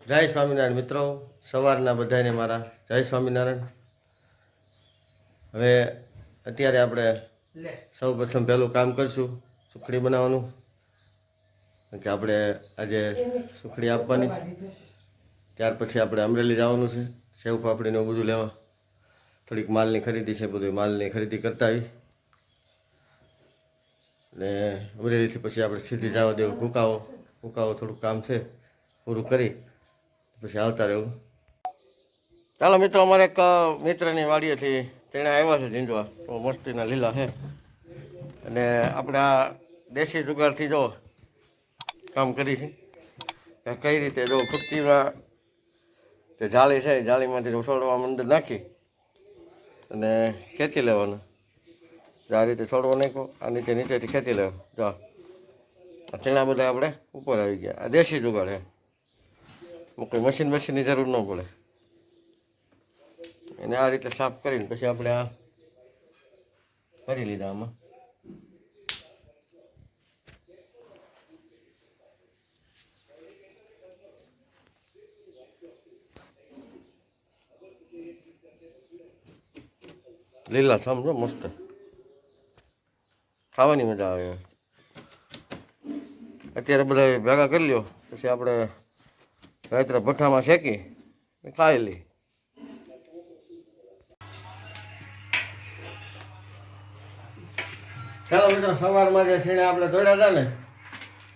જય સ્વામિનારાયણ મિત્રો, સવારના બધાને મારા જય સ્વામિનારાયણ. હવે અત્યારે આપણે સૌ પ્રથમ પહેલું કામ કરીશું સુખડી બનાવવાનું, કે આપણે આજે સુખડી આપવાની છે. ત્યાર પછી આપણે અમરેલી જવાનું છે, સેવ પાપડીને એવું બધું લેવા. થોડીક માલની ખરીદી છે, બધું માલની ખરીદી કરતા આવી ને અમરેલીથી પછી આપણે સીધી જવા દેવું કુકાવો થોડુંક કામ છે પૂરું કરી પછી આવતા રહેવું. ચાલો મિત્રો, અમારે એક મિત્રની વાડીએથી તેણે આવ્યા છે ઝીંડવા, તો મસ્તીના લીલા છે. અને આપણે આ દેશી જુગાડથી જો કામ કરી છે કઈ રીતે, જો ખુરચીમાં જે જાળી છે એ જાળીમાંથી છોડવામાં અંદર નાખી અને ખેંચી લેવાનું. આ રીતે છોડવો નાખો, આ નીચેથી ખેંચી લેવો. જો આ ચણા બધા આપણે ઉપર આવી ગયા. આ દેશી જુગાડ છે, કોઈ મશીનની જરૂર ન પડે. એને આ રીતે સાફ કરીને પછી આપણે આ ભરી લીધા આમાં. લીલા સમજો મસ્ત, ખાવાની મજા આવે. અત્યારે બધા ભેગા કરી લ્યો, પછી આપણે રાત્રે ભઠ્ઠામાં શેકી ખાઈ લઈ. ચાલો મિત્રો, સવારમાં જે સીણે આપણે દોડ્યા હતા ને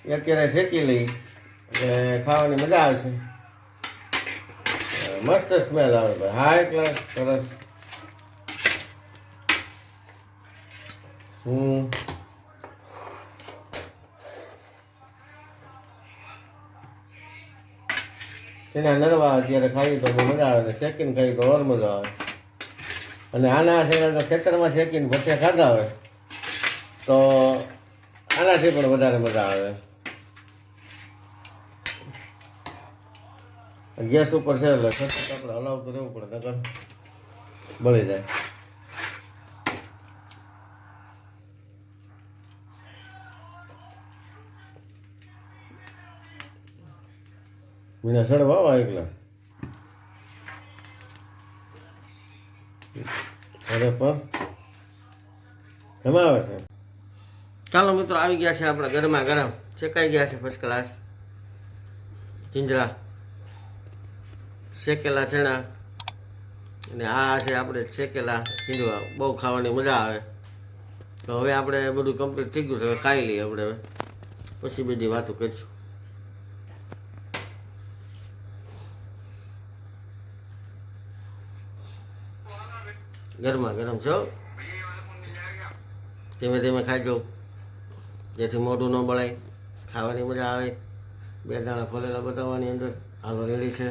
એ અત્યારે શેકી લઈ એટલે ખાવાની મજા આવે છે. મસ્ત સ્મેલ આવે ભાઈ, હા એટલે સરસ. સીણા નરવા અત્યારે ખાઈએ તો મજા આવે, ને શેકીને ખાઈએ તો ઓર મજા આવે. અને આના સીણા તો ખેતરમાં શેકીને ભઠ્ઠે ખાધા હોય તો આનાથી પણ વધારે મજા આવે. ગેસ ઉપર છે એટલે સતત આપણે હલાવતું રહેવું પડે, નકર બળી જાય. મીના સડવા આવા એકલા અરે પણ એમાં આવે છે. ચાલો મિત્રો, આવી ગયા છે આપણા ગરમા ગરમ શેકાઈ ગયા છે ફર્સ્ટ ક્લાસ ચીંજરા, શેકેલા ચણા, અને આ છે આપણે શેકેલા ચીંજવા. બહુ ખાવાની મજા આવે. તો હવે આપણે બધું કમ્પ્લીટ થઈ ગયું છે, હવે ખાઈ લઈએ આપણે. હવે પછી બધી વાતો કરીશું. ગરમા ગરમ છો, ધીમે ધીમે ખાજો જેથી મોઢું ન બળાય, ખાવાની મજા આવે. બે દાણા ફોલેલા બતાવવાની અંદર હાલો રેડી છે.